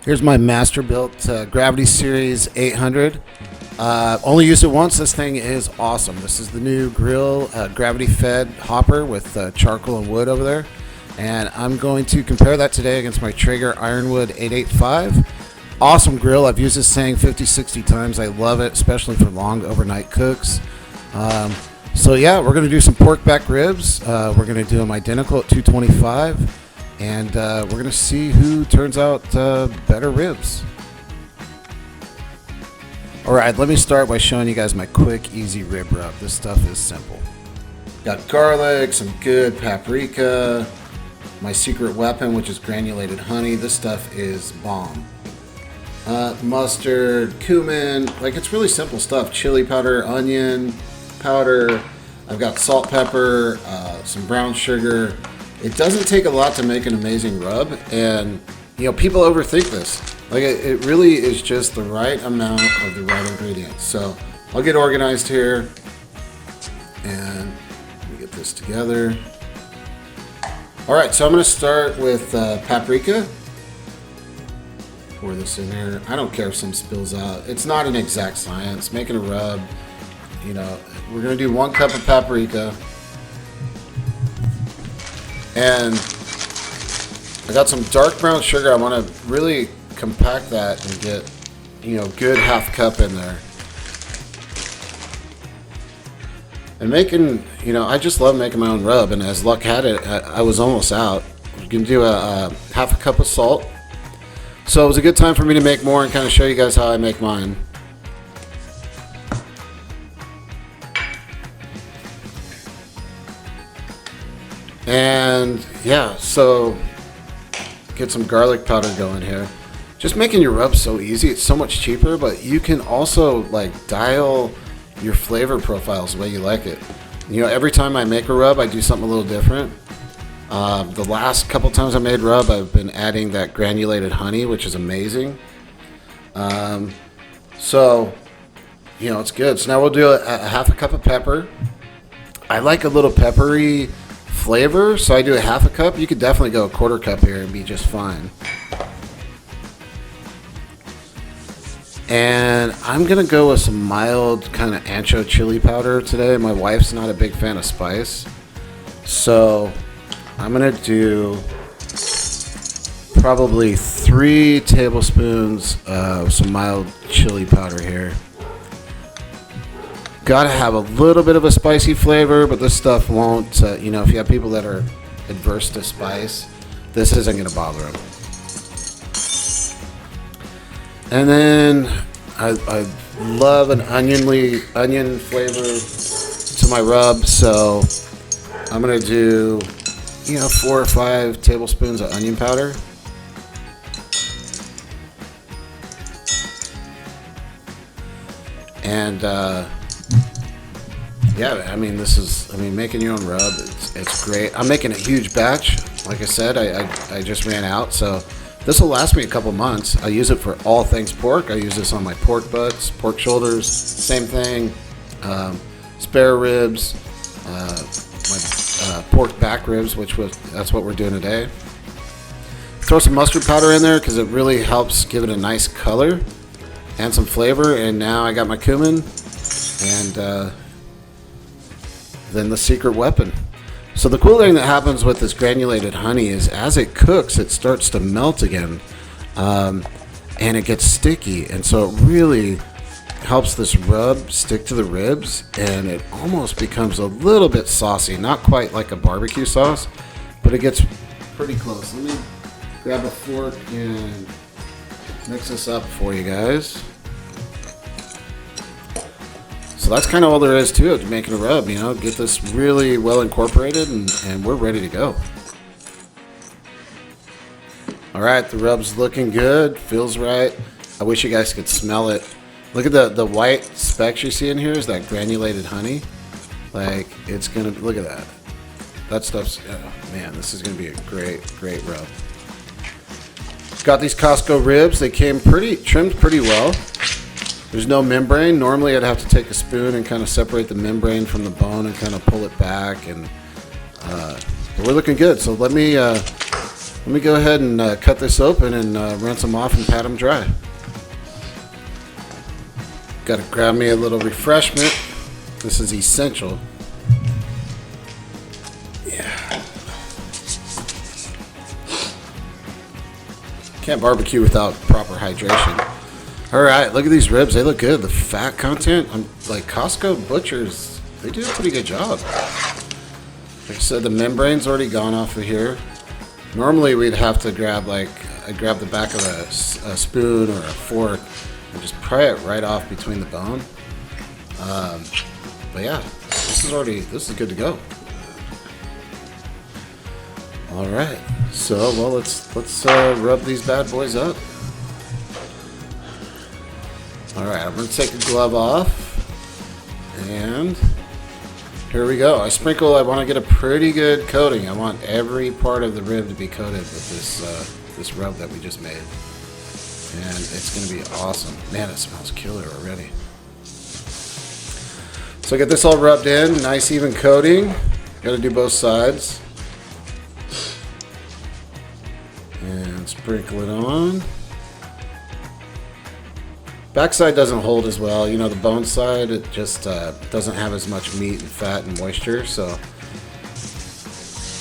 Here's my Masterbuilt Gravity Series 800. Only used it once. This thing is awesome. This is the new grill, gravity-fed hopper with charcoal and wood over there. And I'm going to compare that today against my Traeger Ironwood 885. Awesome grill. I've used this thing 50, 60 times. I love it, especially for long overnight cooks. So yeah, we're going to do some pork back ribs. We're going to do them identical at 225. And we're going to see who turns out better ribs. Alright, let me start by showing you guys my quick, easy rib rub. This stuff is simple. Got garlic, some good paprika, my secret weapon, which is granulated honey. This stuff is bomb. Mustard, cumin, like it's really simple stuff. Chili powder, onion powder. I've got salt, pepper, some brown sugar. It doesn't take a lot to make an amazing rub, and you know, people overthink this. Like it really is just the right amount of the right ingredients. So I'll get organized here, and let me get this together. All right, so I'm going to start with paprika. Pour this in here. I don't care if some spills out. It's not an exact science. Making a rub, you know, we're going to do 1 cup of paprika. And I got some dark brown sugar. I want to really compact that and get, you know, good half cup in there. And making, you know, I just love making my own rub, and as luck had it, I was almost out. I'm going to do a half a cup of salt. So it was a good time for me to make more and kind of show you guys how I make mine. And yeah, so get some garlic powder going here. Just making your rub so easy. It's so much cheaper, but you can also like dial your flavor profiles the way you like it. You know, every time I make a rub, I do something a little different. The last couple times I made rub, I've been adding that granulated honey, which is amazing. So, you know, it's good. So now we'll do a half a cup of pepper. I like a little peppery flavor, so I do a half a cup. You could definitely go a 1/4 cup here and be just fine. And I'm gonna go with some mild kind of ancho chili powder today. My wife's not a big fan of spice, so I'm gonna do probably 3 tablespoons of some mild chili powder here. Gotta have a little bit of a spicy flavor, but this stuff won't, you know, if you have people that are adverse to spice, this isn't gonna bother them. And then I love an onion flavor to my rub, so I'm gonna do, you know, 4 or 5 tablespoons of onion powder. And yeah, I mean, making your own rub, it's great. I'm making a huge batch. Like I said, I just ran out, so this will last me a couple months. I use it for all things pork. I use this on my pork butts, pork shoulders, same thing, spare ribs, my pork back ribs, that's what we're doing today. Throw some mustard powder in there because it really helps give it a nice color and some flavor. And now I got my cumin and then the secret weapon. So the cool thing that happens with this granulated honey is as it cooks, it starts to melt again, and it gets sticky, and so it really helps this rub stick to the ribs, and it almost becomes a little bit saucy. Not quite like a barbecue sauce, but it gets pretty close. Let me grab a fork and mix this up for you guys. So that's kind of all there is to it, making a rub, you know, get this really well incorporated and we're ready to go. All right, the rub's looking good, feels right. I wish you guys could smell it. Look at the white specks you see in here is that granulated honey. Like it's gonna, look at that. That stuff's, oh man, this is gonna be a great rub. Got these Costco ribs. They came trimmed pretty well. There's no membrane. Normally I'd have to take a spoon and kind of separate the membrane from the bone and kind of pull it back, and but we're looking good. So let me Let me go ahead and cut this open and rinse them off and pat them dry. Got to grab me a little refreshment. This is essential. Yeah. Can't barbecue without proper hydration. All right, look at these ribs. They look good. The fat content, like Costco butchers, they do a pretty good job. Like I said, the membrane's already gone off of here. Normally we'd have to grab I'd grab the back of a spoon or a fork and just pry it right off between the bone. But yeah, this is good to go. All right, so well let's rub these bad boys up. All right, I'm gonna take the glove off, and here we go. I want to get a pretty good coating. I want every part of the rib to be coated with this rub that we just made. And it's going to be awesome. Man, it smells killer already. So I get this all rubbed in, nice even coating. Got to do both sides. And sprinkle it on. Backside doesn't hold as well. You know, the bone side, it just doesn't have as much meat and fat and moisture. So,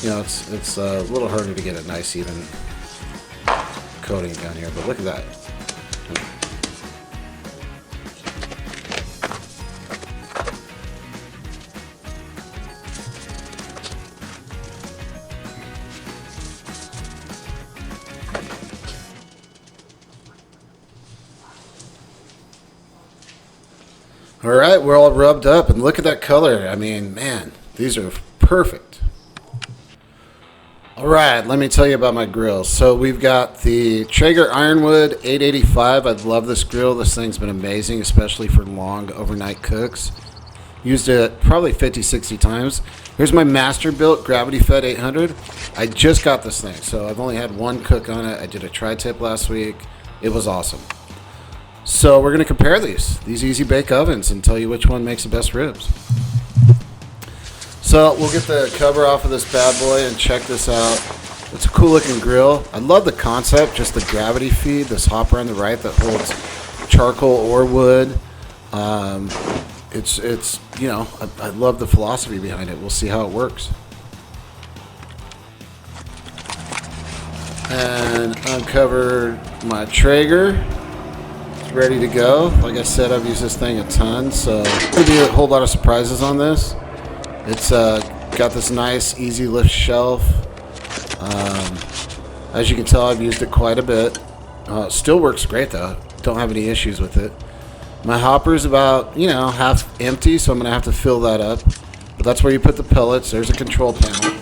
you know, it's a little harder to get a nice even coating down here. But look at that. All right, we're all rubbed up, and look at that color. I mean, man, these are perfect. All right, let me tell you about my grill. So we've got the Traeger Ironwood 885. I love this grill. This thing's been amazing, especially for long overnight cooks. Used it probably 50, 60 times. Here's my Masterbuilt gravity-fed 800. I just got this thing, so I've only had one cook on it. I did a tri-tip last week. It was awesome. So we're going to compare these easy bake ovens and tell you which one makes the best ribs. So we'll get the cover off of this bad boy and check this out. It's a cool looking grill. I love the concept, just the gravity feed, this hopper on the right that holds charcoal or wood. It's you know, I love the philosophy behind it. We'll see how it works. And uncovered my Traeger. Ready to go. Like I said, I've used this thing a ton, so there's going to be a whole lot of surprises on this. It's got this nice easy lift shelf. As you can tell, I've used it quite a bit. Still works great though. Don't have any issues with it. My hopper is about, you know, half empty, so I'm going to have to fill that up. But that's where you put the pellets. There's a control panel.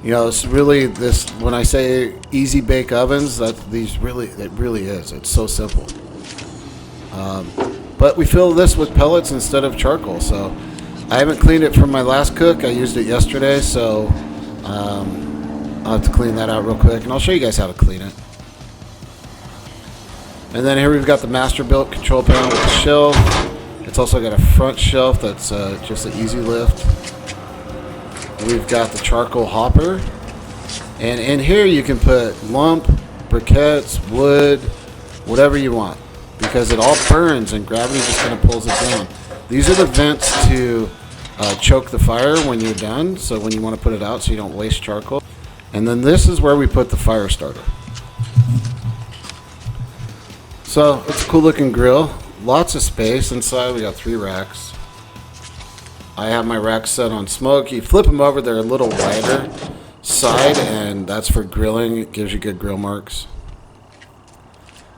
You know, it's really this, when I say easy bake ovens, it really is. It's so simple. But we fill this with pellets instead of charcoal. So I haven't cleaned it from my last cook. I used it yesterday, so I'll have to clean that out real quick, and I'll show you guys how to clean it. And then here we've got the Masterbuilt control panel with the shelf. It's also got a front shelf that's just an easy lift. We've got the charcoal hopper, and in here you can put lump, briquettes, wood, whatever you want, because it all burns and gravity just kind of pulls it down. These are the vents to choke the fire when you're done, so when you want to put it out so you don't waste charcoal. And then this is where we put the fire starter. So it's a cool looking grill, lots of space inside. We got 3 racks. I have my racks set on smoke. You flip them over, they're a little wider side, and that's for grilling. It gives you good grill marks.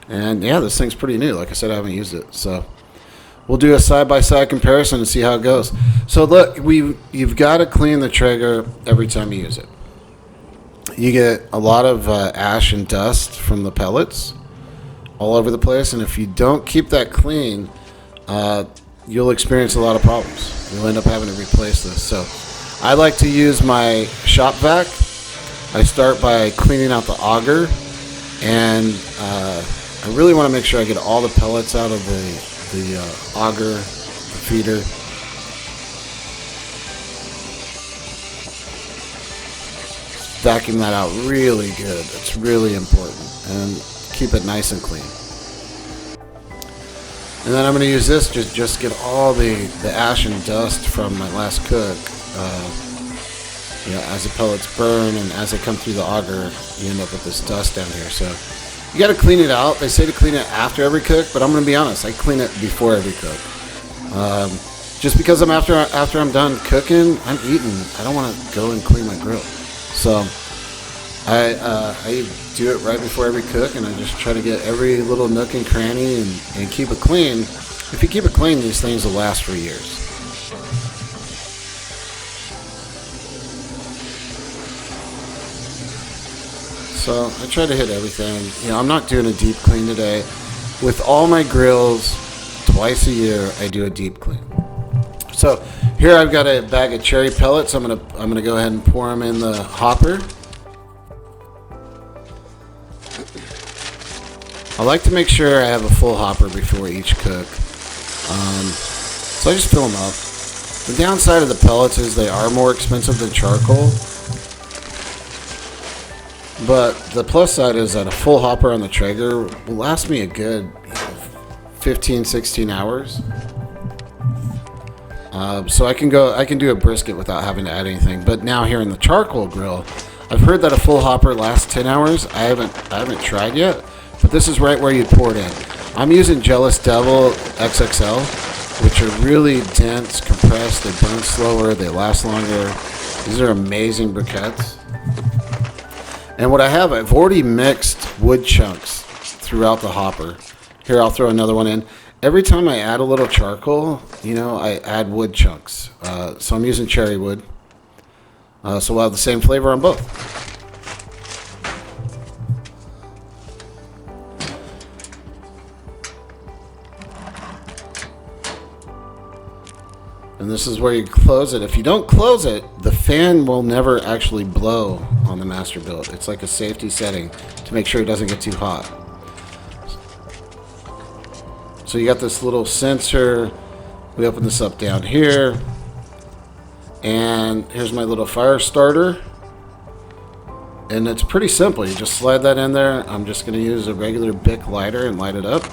And yeah, this thing's pretty new. Like I said, I haven't used it. So we'll do a side-by-side comparison and see how it goes. So look, you've got to clean the Traeger every time you use it. You get a lot of ash and dust from the pellets all over the place, and if you don't keep that clean, you'll experience a lot of problems. You'll end up having to replace this. So I like to use my shop vac. I start by cleaning out the auger, and I really want to make sure I get all the pellets out of the auger, the feeder. vacuum that out really good. It's really important. And keep it nice and clean. And then I'm going to use this to just get all the ash and dust from my last cook. As the pellets burn and as they come through the auger, you end up with this dust down here. So you got to clean it out. They say to clean it after every cook, but I'm going to be honest, I clean it before every cook. Just because after I'm done cooking, I'm eating. I don't want to go and clean my grill. So I do it right before every cook, and I just try to get every little nook and cranny and keep it clean. If you keep it clean, these things will last for years. So I try to hit everything. I'm not doing a deep clean today. With all my grills, twice a year, I do a deep clean. So here I've got a bag of cherry pellets. I'm gonna go ahead and pour them in the hopper. I like to make sure I have a full hopper before each cook. So I just fill them up. The downside of the pellets is they are more expensive than charcoal. But the plus side is that a full hopper on the Traeger will last me a good 15, 16 hours. So I can do a brisket without having to add anything. But now here in the charcoal grill, I've heard that a full hopper lasts 10 hours. I haven't tried yet, but this is right where you pour it in. I'm using Jealous Devil XXL, which are really dense, compressed. They burn slower. They last longer. These are amazing briquettes. And what I've already mixed wood chunks throughout the hopper. Here, I'll throw another one in. Every time I add a little charcoal, I add wood chunks. So I'm using cherry wood. So we'll have the same flavor on both. And this is where you close it. If you don't close it, the fan will never actually blow on the Masterbuilt. It's like a safety setting to make sure it doesn't get too hot. So you got this little sensor. We open this up down here. And here's my little fire starter. And it's pretty simple. You just slide that in there. I'm just going to use a regular Bic lighter and light it up.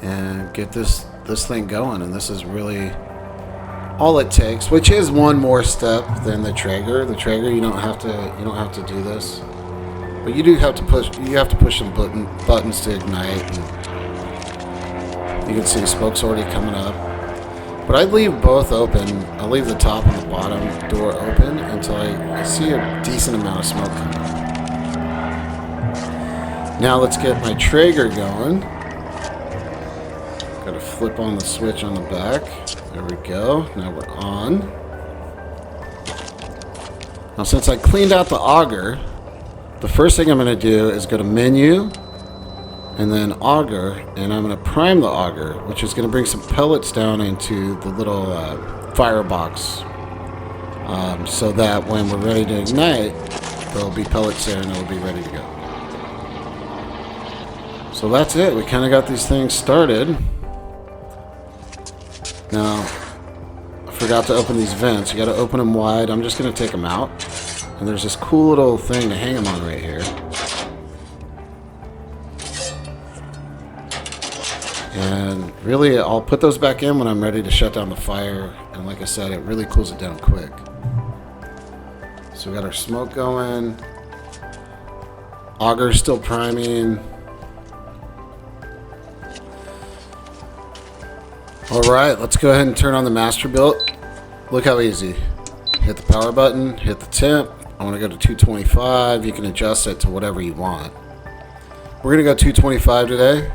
And get this thing going, and this is really all it takes, which is one more step than the Traeger. The Traeger, you don't have to do this, but you do have to push. You have to push some buttons to ignite. And you can see smoke's already coming up. But I leave both open. I leave the top and the bottom door open until I see a decent amount of smoke coming up. Now let's get my Traeger going. Got to flip on the switch on the back. There we go. Now we're on. Now since I cleaned out the auger, the first thing I'm going to do is go to menu and then auger, and I'm going to prime the auger, which is going to bring some pellets down into the little firebox, so that when we're ready to ignite, there'll be pellets there and it'll be ready to go. So that's it. We kind of got these things started. Now, I forgot to open these vents. You got to open them wide. I'm just going to take them out. And there's this cool little thing to hang them on right here. And really, I'll put those back in when I'm ready to shut down the fire. And like I said, it really cools it down quick. So we got our smoke going. Auger's still priming. Alright, let's go ahead and turn on the Masterbuilt. Look how easy. Hit the power button, hit the temp. I want to go to 225. You can adjust it to whatever you want. We're going to go 225 today.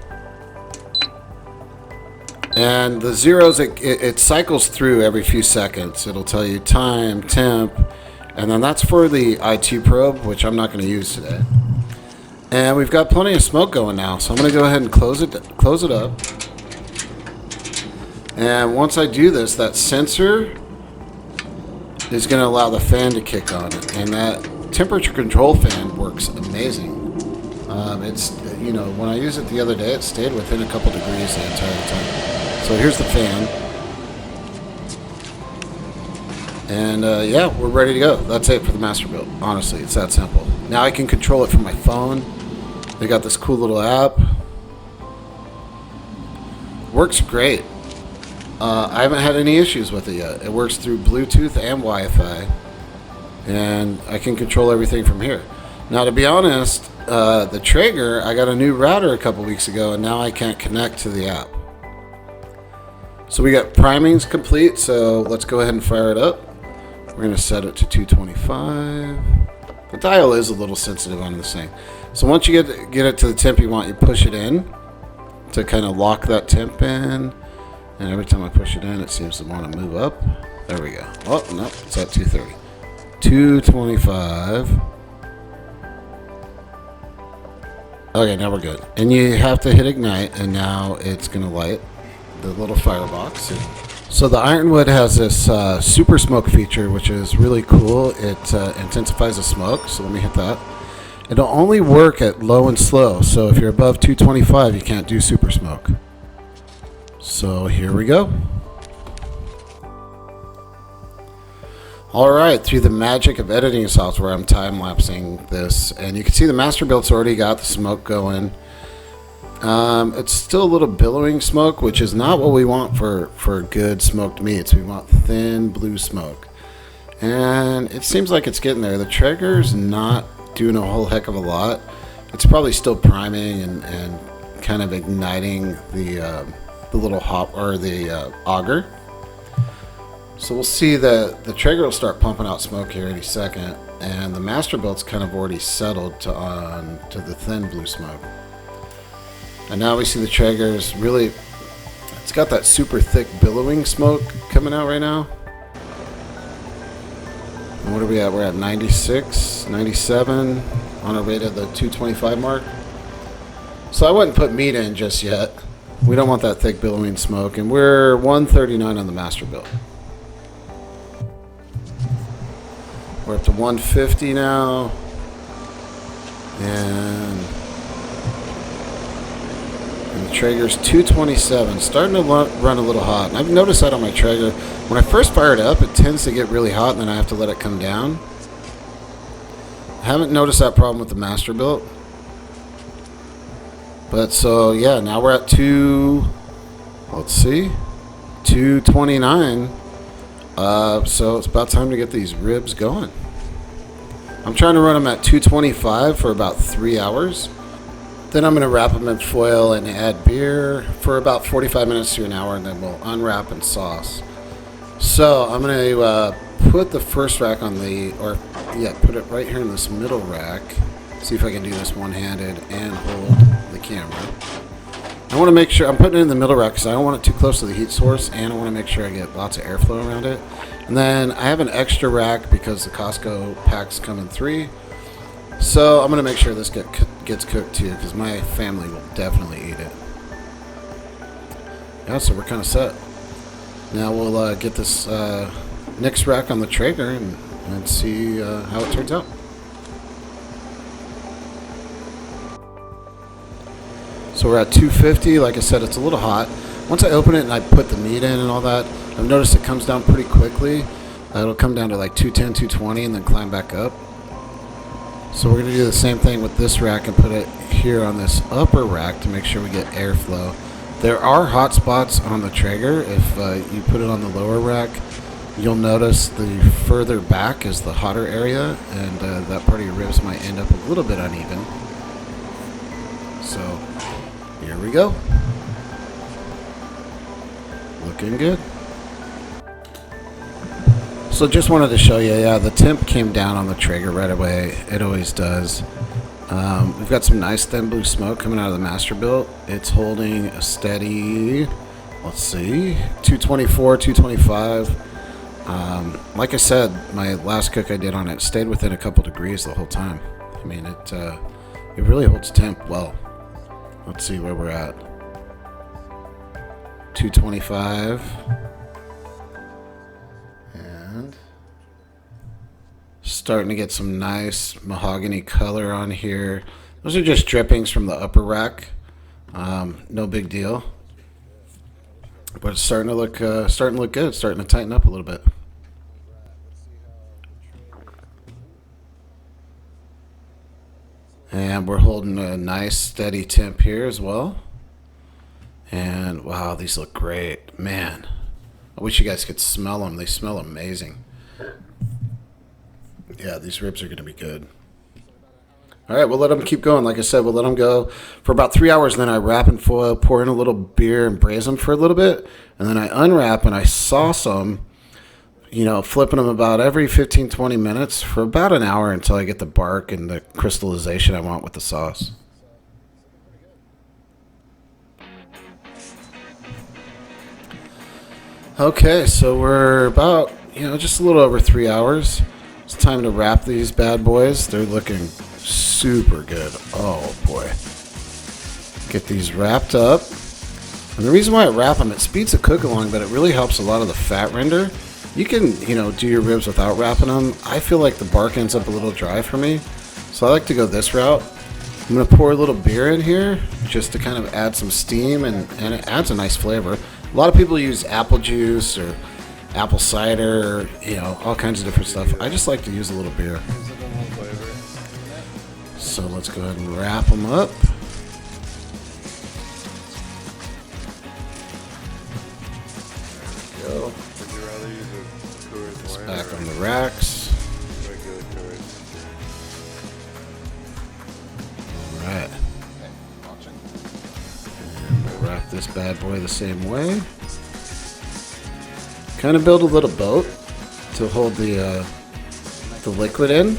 And the zeros, it cycles through every few seconds. It'll tell you time, temp, and then that's for the I2 probe, which I'm not going to use today. And we've got plenty of smoke going now, so I'm going to go ahead and close it up. And once I do this, that sensor is going to allow the fan to kick on. And that temperature control fan works amazing. It's, when I used it the other day, it stayed within a couple degrees the entire time. So here's the fan. And yeah, we're ready to go. That's it for the Masterbuilt. Honestly, it's that simple. Now I can control it from my phone. They got this cool little app. Works great. I haven't had any issues with it yet. It works through Bluetooth and Wi-Fi, and I can control everything from here. Now, to be honest, the Traeger, I got a new router a couple weeks ago, and now I can't connect to the app. So we got primings complete, so let's go ahead and fire it up. We're going to set it to 225. The dial is a little sensitive on this thing. So once you get it to the temp you want, you push it in to kind of lock that temp in. And every time I push it in, it seems to want to move up. There we go. Oh, no, it's at 230. 225. Okay, now we're good. And you have to hit ignite, and now it's going to light the little firebox. So the Ironwood has this super smoke feature, which is really cool. It intensifies the smoke. So let me hit that. It'll only work at low and slow. So if you're above 225, you can't do super smoke. So here we go. Alright, through the magic of editing software, I'm time-lapsing this. And you can see the Masterbuilt's already got the smoke going. It's still a little billowing smoke, which is not what we want for good smoked meats. We want thin blue smoke. And it seems like it's getting there. The Traeger's not doing a whole heck of a lot. It's probably still priming and kind of igniting the little hop or the auger. So we'll see that the Traeger will start pumping out smoke here any second, and the Masterbuilt's kind of already settled to the thin blue smoke. And now we see the Traeger's really, it's got that super thick billowing smoke coming out right now. And what are we at? We're at 96, 97 on our way to the 225 mark. So I wouldn't put meat in just yet. We don't want that thick billowing smoke, and we're 139 on the Masterbuilt. We're up to 150 now, and the Traeger's 227, starting to run a little hot. And I've noticed that on my Traeger. When I first fire it up, it tends to get really hot, and then I have to let it come down. I haven't noticed that problem with the Masterbuilt. But so yeah, now we're at 229. So it's about time to get these ribs going. I'm trying to run them at 225 for about 3 hours. Then I'm going to wrap them in foil and add beer for about 45 minutes to an hour, and then we'll unwrap and sauce. So I'm going to put the first rack on put it right here in this middle rack. See if I can do this one-handed and hold the camera. I want to make sure I'm putting it in the middle rack because I don't want it too close to the heat source, and I want to make sure I get lots of airflow around it. And then I have an extra rack because the Costco packs come in 3. So I'm going to make sure this gets cooked too, because my family will definitely eat it. Yeah, so we're kind of set. Now we'll get this next rack on the Traeger and see how it turns out. So we're at 250. Like I said, it's a little hot. Once I open it and I put the meat in and all that, I've noticed it comes down pretty quickly. It'll come down to like 210, 220 and then climb back up. So we're going to do the same thing with this rack and put it here on this upper rack to make sure we get airflow. There are hot spots on the Traeger. If you put it on the lower rack, you'll notice the further back is the hotter area, and that part of your ribs might end up a little bit uneven. So here we go. Looking good. So just wanted to show you, yeah, the temp came down on the Traeger right away. It always does. We've got some nice thin blue smoke coming out of the Masterbuilt. It's holding a steady, let's see, 224, 225. Like I said, my last cook I did on it stayed within a couple degrees the whole time. I mean, it really holds temp well. Let's see where we're at. 225. And starting to get some nice mahogany color on here. Those are just drippings from the upper rack. No big deal. But it's starting to look good. Starting to tighten up a little bit. And we're holding a nice steady temp here as well. And wow, these look great. Man, I wish you guys could smell them. They smell amazing. Yeah, these ribs are going to be good. All right, we'll let them keep going. Like I said, we'll let them go for about 3 hours. Then I wrap in foil, pour in a little beer, and braise them for a little bit. And then I unwrap and I sauce them, you know, flipping them about every 15, 20 minutes for about an hour until I get the bark and the crystallization I want with the sauce. Okay, so we're about, just a little over 3 hours. It's time to wrap these bad boys. They're looking super good. Oh boy. Get these wrapped up. And the reason why I wrap them, it speeds the cook along, but it really helps a lot of the fat render. You can, do your ribs without wrapping them. I feel like the bark ends up a little dry for me, so I like to go this route. I'm going to pour a little beer in here just to kind of add some steam, and it adds a nice flavor. A lot of people use apple juice or apple cider, all kinds of different stuff. I just like to use a little beer. So let's go ahead and wrap them up. There we go. Would you rather use a Coors It's Light back or on the racks. regular Coors? All right. And we'll wrap this bad boy the same way. Kind of build a little boat to hold the liquid in,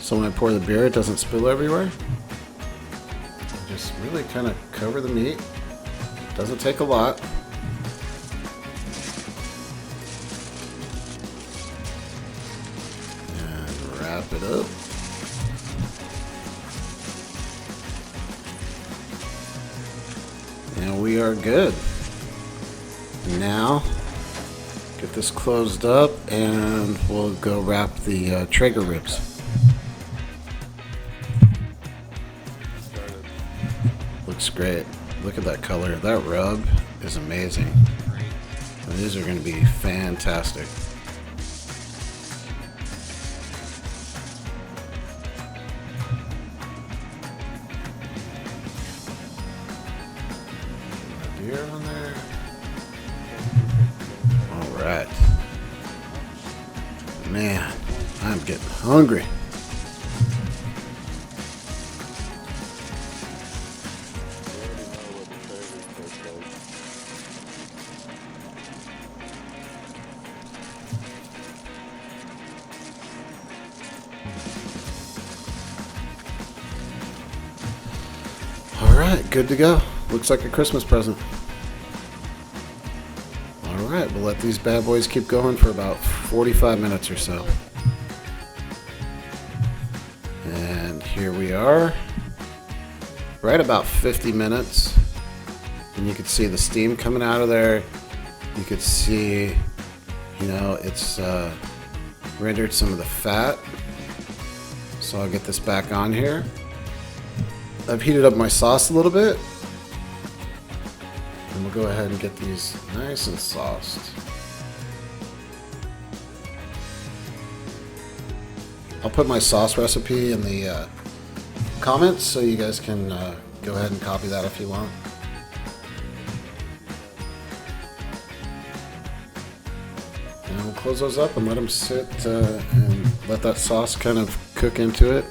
so when I pour the beer, it doesn't spill everywhere. Just really kind of cover the meat. Doesn't take a lot. And wrap it up. And we are good. Now, get this closed up and we'll go wrap the Traeger ribs. Looks great. Look at that color. That rub is amazing. And these are going to be fantastic. Deer on there. All right. Man, I'm getting hungry. Alright, good to go. Looks like a Christmas present. Alright, we'll let these bad boys keep going for about 45 minutes or so. And here we are. Right about 50 minutes. And you can see the steam coming out of there. You could see, it's rendered some of the fat. So I'll get this back on here. I've heated up my sauce a little bit. And we'll go ahead and get these nice and sauced. I'll put my sauce recipe in the comments so you guys can go ahead and copy that if you want. And we'll close those up and let them sit and let that sauce kind of cook into it.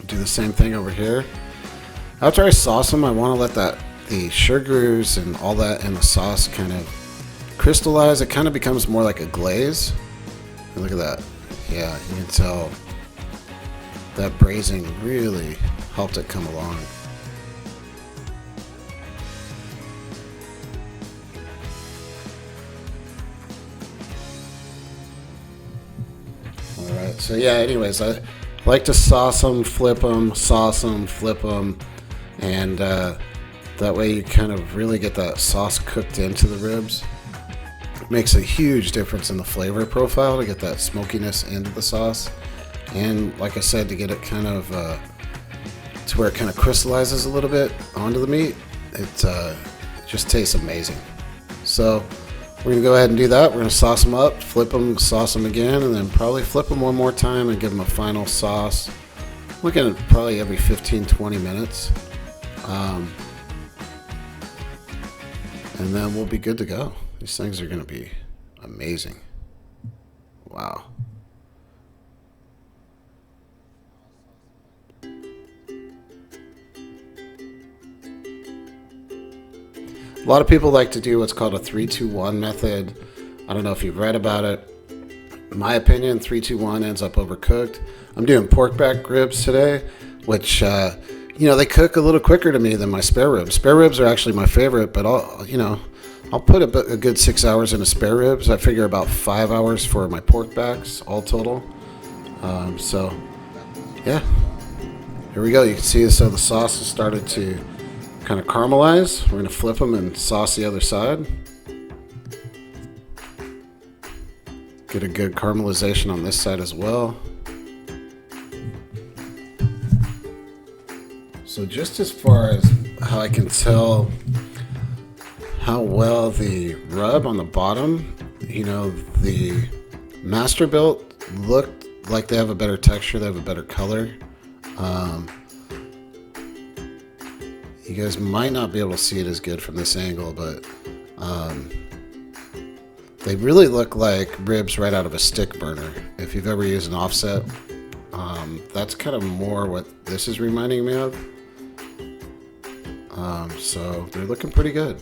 Do the same thing over here. After I sauce them, I want to let the sugars and all that in the sauce kind of crystallize. It kind of becomes more like a glaze. And look at that. Yeah, you can tell that braising really helped it come along. Alright, so yeah, anyways, I like to sauce them, flip them, sauce them, flip them, and that way you kind of really get that sauce cooked into the ribs. It makes a huge difference in the flavor profile to get that smokiness into the sauce, and like I said, to get it kind of to where it kind of crystallizes a little bit onto the meat. It just tastes amazing. So we're gonna go ahead and do that. We're gonna sauce them up, flip them, sauce them again, and then probably flip them one more time and give them a final sauce. Looking at probably every 15-20 minutes. And then we'll be good to go. These things are going to be amazing. Wow. A lot of people like to do what's called a 3-2-1 method. I don't know if you've read about it. In my opinion, 3-2-1 ends up overcooked. I'm doing pork back ribs today, which, they cook a little quicker to me than my spare ribs. Spare ribs are actually my favorite, but I'll put a good 6 hours into spare ribs. I figure about 5 hours for my pork backs, all total. Yeah. Here we go. You can see so the sauce has started to kind of caramelize. We're going to flip them and sauce the other side. Get a good caramelization on this side as well. So just as far as how I can tell how well the rub on the bottom, the Masterbuilt looked like they have a better texture, they have a better color. You guys might not be able to see it as good from this angle, but they really look like ribs right out of a stick burner. If you've ever used an offset, that's kind of more what this is reminding me of. So they're looking pretty good.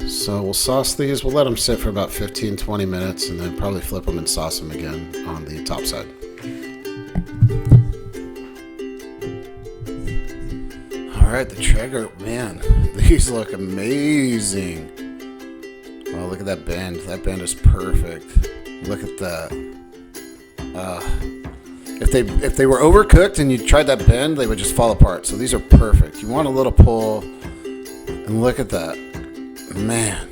So we'll sauce these. We'll let them sit for about 15-20 minutes and then probably flip them and sauce them again on the top side. All right, the Traeger, man, these look amazing. Oh, look at that bend. That bend is perfect. Look at that. If they were overcooked and you tried that bend, they would just fall apart. So these are perfect. You want a little pull, and look at that. Man,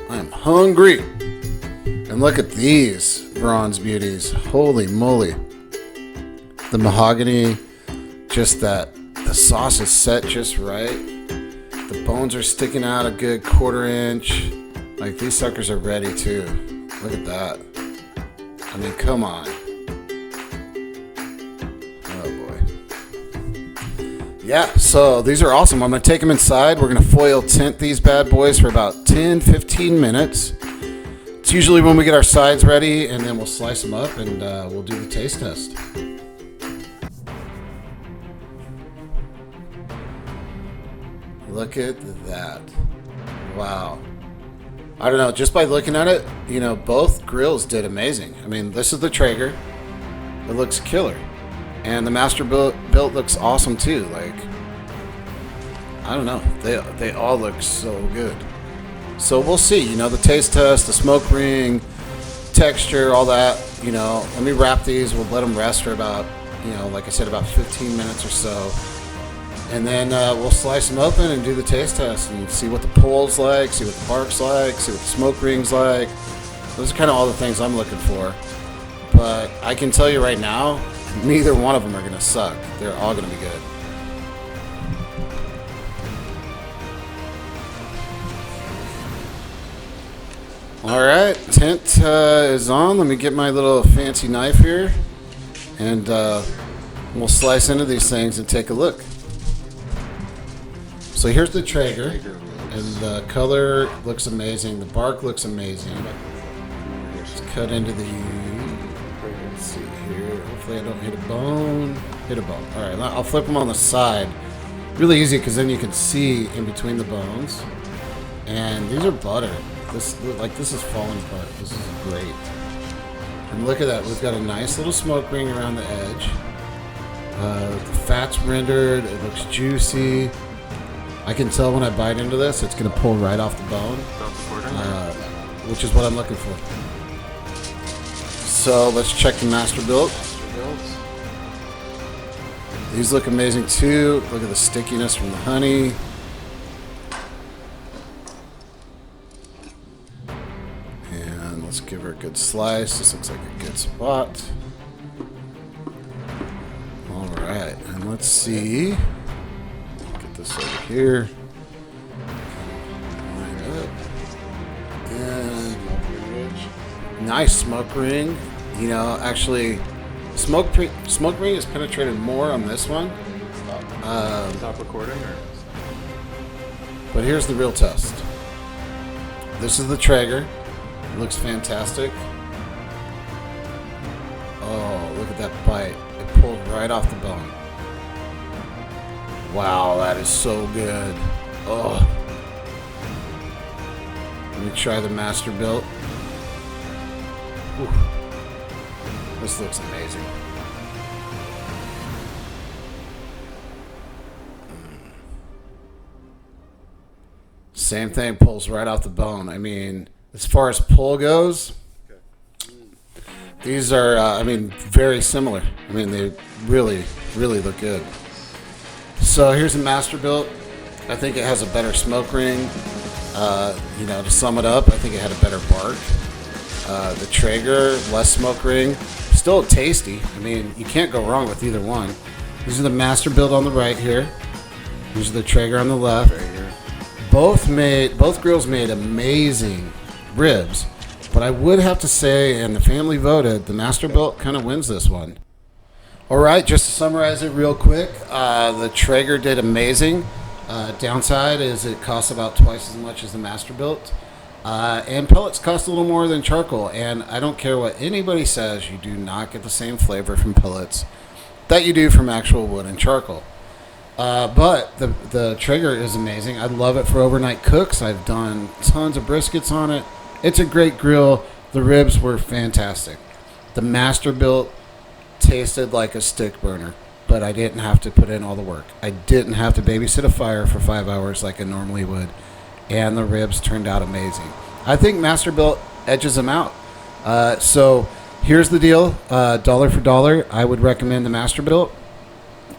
I am hungry. And look at these bronze beauties. Holy moly. The mahogany, just that. The sauce is set just right. The bones are sticking out a good 1/4 inch. Like, these suckers are ready too. Look at that. I mean, come on. Oh boy. Yeah, so these are awesome. I'm going to take them inside. We're going to foil tint these bad boys for about 10-15 minutes. It's usually when we get our sides ready, and then we'll slice them up and we'll do the taste test. Look at that. Wow. I don't know, just by looking at it, both grills did amazing. I mean, this is the Traeger. It looks killer. And the Masterbuilt looks awesome too. Like, I don't know. They all look so good. So we'll see, the taste test, the smoke ring, texture, all that. Let me wrap these. We'll let them rest for about, like I said, about 15 minutes or so. And then we'll slice them open and do the taste test and see what the pull's like, see what the bark's like, see what the smoke ring's like. Those are kind of all the things I'm looking for. But I can tell you right now, neither one of them are going to suck. They're all going to be good. All right, tint is on. Let me get my little fancy knife here. And we'll slice into these things and take a look. So here's the Traeger, and the color looks amazing. The bark looks amazing. Let's cut into the, let's see here. Hopefully I don't hit a bone. Hit a bone. All right, I'll flip them on the side. Really easy because then you can see in between the bones. And these are butter. This is falling apart. This is great. And look at that. We've got a nice little smoke ring around the edge. The fat's rendered. It looks juicy. I can tell when I bite into this, it's going to pull right off the bone, which is what I'm looking for. So let's check the Masterbuilt. These look amazing too. Look at the stickiness from the honey. And let's give her a good slice. This looks like a good spot. All right, and let's see. This over here. Line up. And nice smoke ring. You know, actually, smoke ring is penetrated more on this one. Stop recording or? But here's the real test. This is the Traeger. It looks fantastic. Oh, look at that bite. It pulled right off the bone. Wow, that is so good. Oh. Let me try the Masterbuilt. Whew. This looks amazing. Same thing, pulls right off the bone. I mean, as far as pull goes, these are, very similar. I mean, they really, really look good. So here's a Masterbuilt. I think it has a better smoke ring. To sum it up, I think it had a better bark. The Traeger, less smoke ring. Still tasty. I mean, you can't go wrong with either one. These are the Masterbuilt on the right here. These are the Traeger on the left. Both grills made amazing ribs, but I would have to say, and the family voted, the Masterbuilt kind of wins this one. All right, just to summarize it real quick, the Traeger did amazing. Downside is it costs about twice as much as the Masterbuilt, and pellets cost a little more than charcoal. And I don't care what anybody says, you do not get the same flavor from pellets that you do from actual wood and charcoal. But the Traeger is amazing. I love it for overnight cooks. I've done tons of briskets on it. It's a great grill. The ribs were fantastic. The Masterbuilt tasted like a stick burner, but I didn't have to put in all the work. I didn't have to babysit a fire for 5 hours like I normally would, and the ribs turned out amazing. I think Masterbuilt edges them out. So here's the deal. Dollar for dollar, I would recommend the Masterbuilt.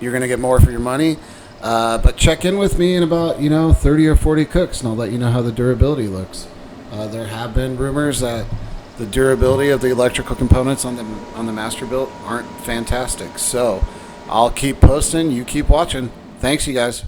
You're going to get more for your money. But check in with me in about 30 or 40 cooks, and I'll let you know how the durability looks. There have been rumors that the durability of the electrical components on the Masterbuilt aren't fantastic. So I'll keep posting. You keep watching. Thanks, you guys.